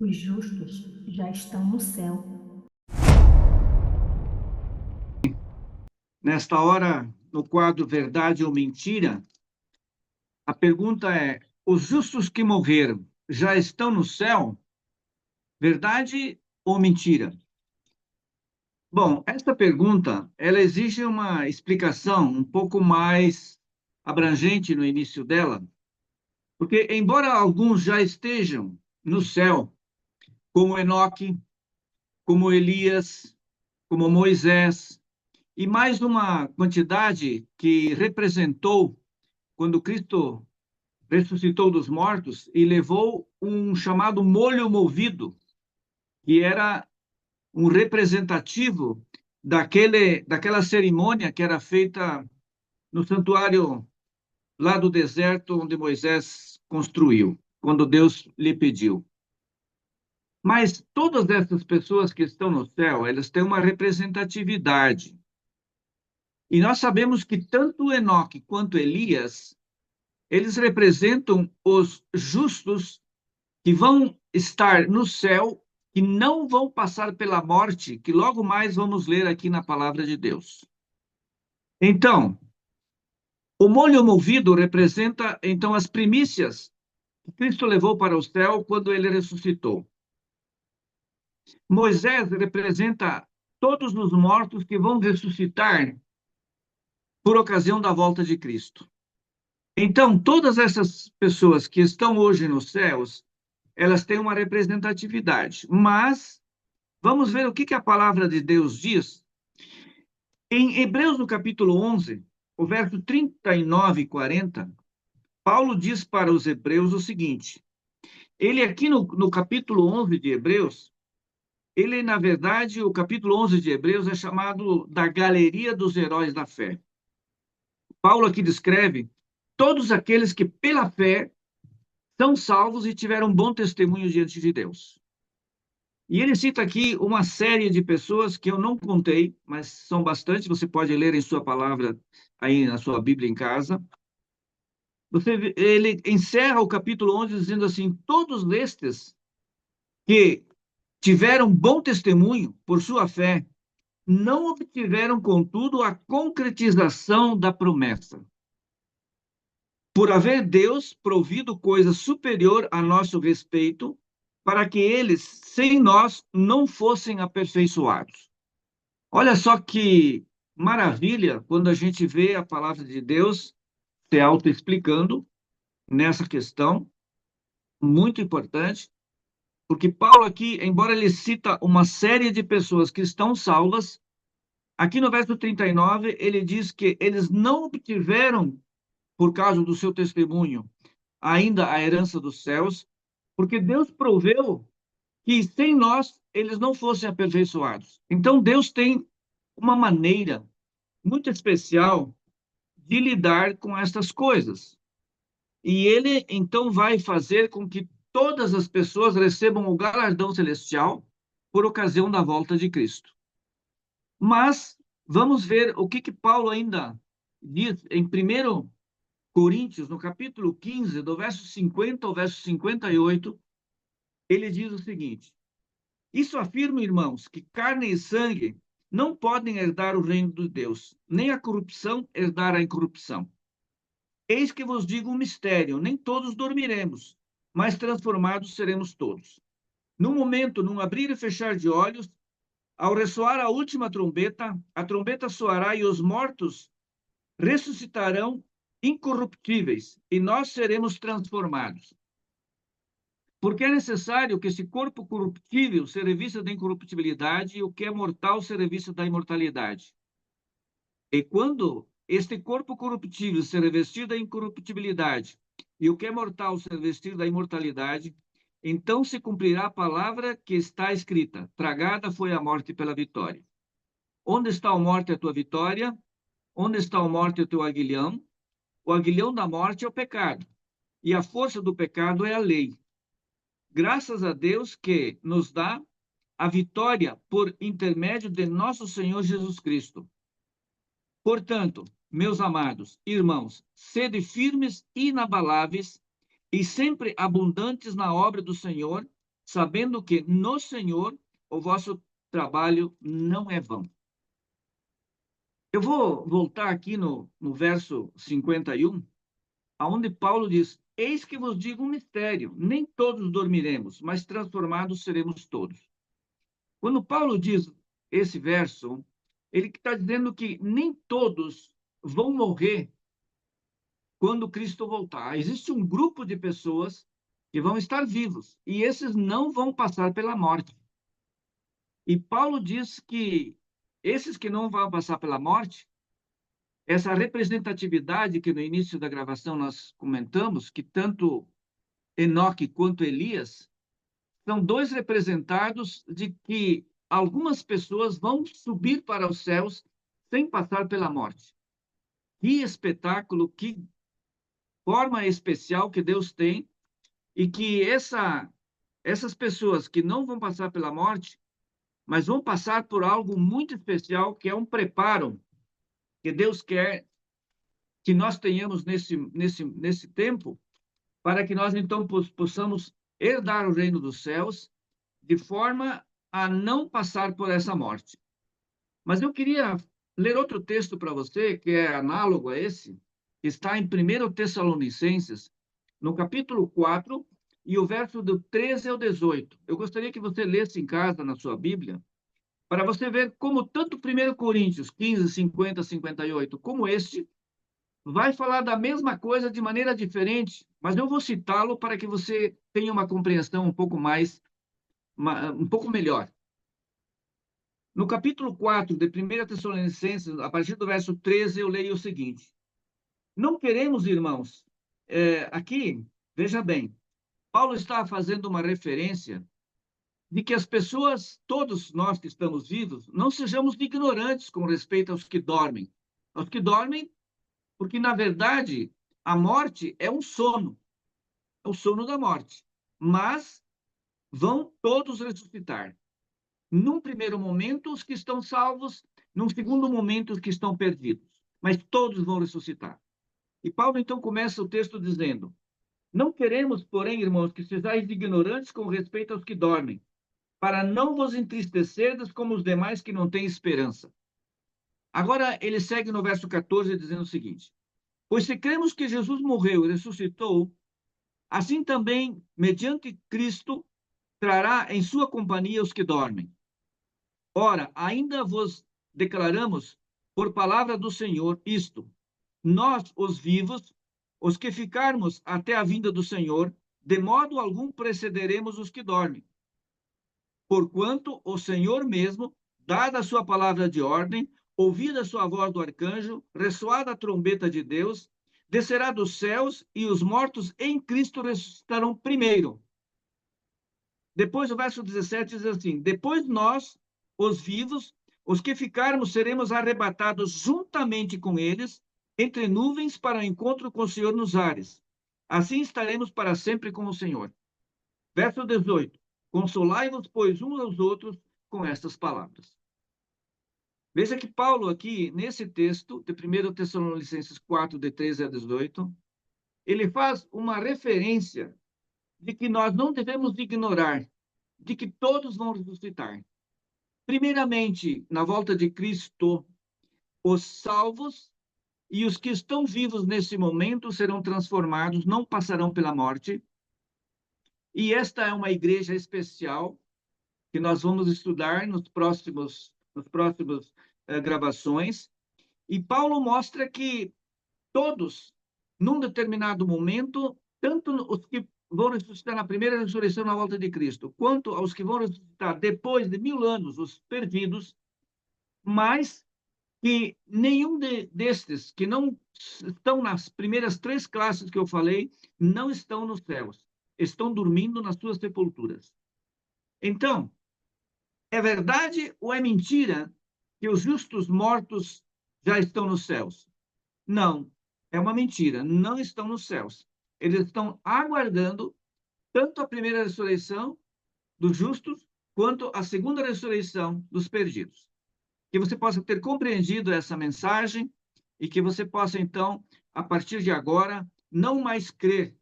Os justos já estão no céu. Nesta hora, no quadro Verdade ou Mentira, a pergunta é: os justos que morreram já estão no céu? Verdade ou mentira? Bom, esta pergunta, ela exige uma explicação um pouco mais abrangente no início dela, porque embora alguns já estejam no céu, como Enoque, como Elias, como Moisés, e mais uma quantidade que representou quando Cristo ressuscitou dos mortos e levou um chamado molho movido, que era um representativo daquela cerimônia que era feita no santuário lá do deserto onde Moisés construiu, quando Deus lhe pediu. Mas todas essas pessoas que estão no céu, elas têm uma representatividade. E nós sabemos que tanto Enoque quanto Elias, eles representam os justos que vão estar no céu e não vão passar pela morte, que logo mais vamos ler aqui na palavra de Deus. Então, o molho movido representa então as primícias que Cristo levou para o céu quando ele ressuscitou. Moisés representa todos os mortos que vão ressuscitar por ocasião da volta de Cristo. Então, todas essas pessoas que estão hoje nos céus, elas têm uma representatividade, mas vamos ver o que a palavra de Deus diz. Em Hebreus, no capítulo 11, o verso 39 e 40, Paulo diz para os hebreus o seguinte: ele aqui no capítulo 11 de Hebreus, ele, na verdade, o capítulo 11 de Hebreus é chamado da galeria dos heróis da fé. Paulo aqui descreve todos aqueles que, pela fé, são salvos e tiveram um bom testemunho diante de Deus. E ele cita aqui uma série de pessoas que eu não contei, mas são bastante, você pode ler em sua palavra aí na sua Bíblia em casa. Ele encerra o capítulo 11 dizendo assim: todos estes que tiveram bom testemunho por sua fé, não obtiveram, contudo, a concretização da promessa. Por haver Deus provido coisa superior a nosso respeito, para que eles, sem nós, não fossem aperfeiçoados. Olha só que maravilha quando a gente vê a palavra de Deus se autoexplicando nessa questão, muito importante, porque Paulo aqui, embora ele cita uma série de pessoas que estão salvas, aqui no verso 39, ele diz que eles não obtiveram, por causa do seu testemunho, ainda a herança dos céus, porque Deus proveu que sem nós eles não fossem aperfeiçoados. Então Deus tem uma maneira muito especial de lidar com estas coisas. E ele então vai fazer com que todas as pessoas recebam o galardão celestial por ocasião da volta de Cristo. Mas vamos ver o que Paulo ainda diz em 1 Coríntios, no capítulo 15, do verso 50 ao verso 58, ele diz o seguinte: isso afirma, irmãos, que carne e sangue não podem herdar o reino de Deus, nem a corrupção herdar a incorrupção. Eis que vos digo um mistério: nem todos dormiremos, mas transformados seremos todos. No momento, num abrir e fechar de olhos, ao ressoar a última trombeta, a trombeta soará e os mortos ressuscitarão incorruptíveis, e nós seremos transformados. Porque é necessário que esse corpo corruptível se revista da incorruptibilidade e o que é mortal se revista da imortalidade. E quando este corpo corruptível se revestir da incorruptibilidade e o que é mortal se revestir da imortalidade, então se cumprirá a palavra que está escrita: tragada foi a morte pela vitória. Onde está a morte, a tua vitória? Onde está a morte, o teu aguilhão? O aguilhão da morte é o pecado, e a força do pecado é a lei. Graças a Deus que nos dá a vitória por intermédio de nosso Senhor Jesus Cristo. Portanto, meus amados irmãos, sede firmes e inabaláveis e sempre abundantes na obra do Senhor, sabendo que no Senhor o vosso trabalho não é vão. Eu vou voltar aqui no verso 51, aonde Paulo diz: Eis que vos digo um mistério, nem todos dormiremos, mas transformados seremos todos. Quando Paulo diz esse verso, ele está dizendo que nem todos vão morrer quando Cristo voltar. Existe um grupo de pessoas que vão estar vivos, e esses não vão passar pela morte. E Paulo diz que esses que não vão passar pela morte, essa representatividade que no início da gravação nós comentamos, que tanto Enoque quanto Elias são dois representados de que algumas pessoas vão subir para os céus sem passar pela morte. Que espetáculo, que forma especial que Deus tem, e que essas pessoas que não vão passar pela morte, mas vão passar por algo muito especial, que é um preparo que Deus quer que nós tenhamos nesse tempo, para que nós então possamos herdar o reino dos céus, de forma a não passar por essa morte. Mas eu queria ler outro texto para você, que é análogo a esse, que está em 1 Tessalonicenses, no capítulo 4, e o verso do 13 ao 18. Eu gostaria que você lesse em casa, na sua Bíblia, para você ver como tanto 1 Coríntios 15, 50, 58, como este, vai falar da mesma coisa de maneira diferente, mas eu vou citá-lo para que você tenha uma compreensão um pouco um pouco melhor. No capítulo 4 de 1 Tessalonicenses, a partir do verso 13, eu leio o seguinte: Não queremos, irmãos, aqui, veja bem, Paulo está fazendo uma referência de que as pessoas, todos nós que estamos vivos, não sejamos ignorantes com respeito aos que dormem. Aos que dormem, porque, na verdade, a morte é um sono, é o sono da morte. Mas vão todos ressuscitar. Num primeiro momento, os que estão salvos, num segundo momento, os que estão perdidos. Mas todos vão ressuscitar. E Paulo, então, começa o texto dizendo: Não queremos, porém, irmãos, que sejais ignorantes com respeito aos que dormem, para não vos entristecerdes como os demais que não têm esperança. Agora, ele segue no verso 14, dizendo o seguinte: Pois se cremos que Jesus morreu e ressuscitou, assim também, mediante Cristo, trará em sua companhia os que dormem. Ora, ainda vos declaramos, por palavra do Senhor, isto: nós, os vivos, os que ficarmos até a vinda do Senhor, de modo algum precederemos os que dormem. Porquanto o Senhor mesmo, dada a sua palavra de ordem, ouvida a sua voz do arcanjo, ressoada a trombeta de Deus, descerá dos céus e os mortos em Cristo ressuscitarão primeiro. Depois o verso 17 diz assim: Depois nós, os vivos, os que ficarmos, seremos arrebatados juntamente com eles, entre nuvens, para o encontro com o Senhor nos ares. Assim estaremos para sempre com o Senhor. Verso 18: Consolai-vos, pois, uns aos outros com estas palavras. Veja que Paulo, aqui, nesse texto, de 1 Tessalonicenses 4, de 13 a 18, ele faz uma referência de que nós não devemos ignorar, de que todos vão ressuscitar. Primeiramente, na volta de Cristo, os salvos e os que estão vivos nesse momento serão transformados, não passarão pela morte. E esta é uma igreja especial que nós vamos estudar nos próximos gravações. E Paulo mostra que todos, num determinado momento, tanto os que vão ressuscitar na primeira ressurreição na volta de Cristo, quanto aos que vão ressuscitar depois de 1000 anos, os perdidos, mas que nenhum destes que não estão nas primeiras 3 classes que eu falei, não estão nos céus, estão dormindo nas suas sepulturas. Então, é verdade ou é mentira que os justos mortos já estão nos céus? Não, é uma mentira, não estão nos céus. Eles estão aguardando tanto a primeira ressurreição dos justos, quanto a segunda ressurreição dos perdidos. Que você possa ter compreendido essa mensagem e que você possa, então, a partir de agora, não mais crer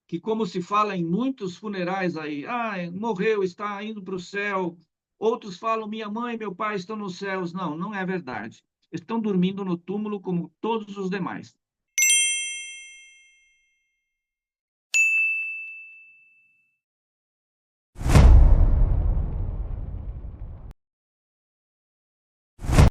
que, como se fala em muitos funerais aí, morreu, está indo para o céu. Outros falam, minha mãe e meu pai estão nos céus. Não, não é verdade. Estão dormindo no túmulo como todos os demais.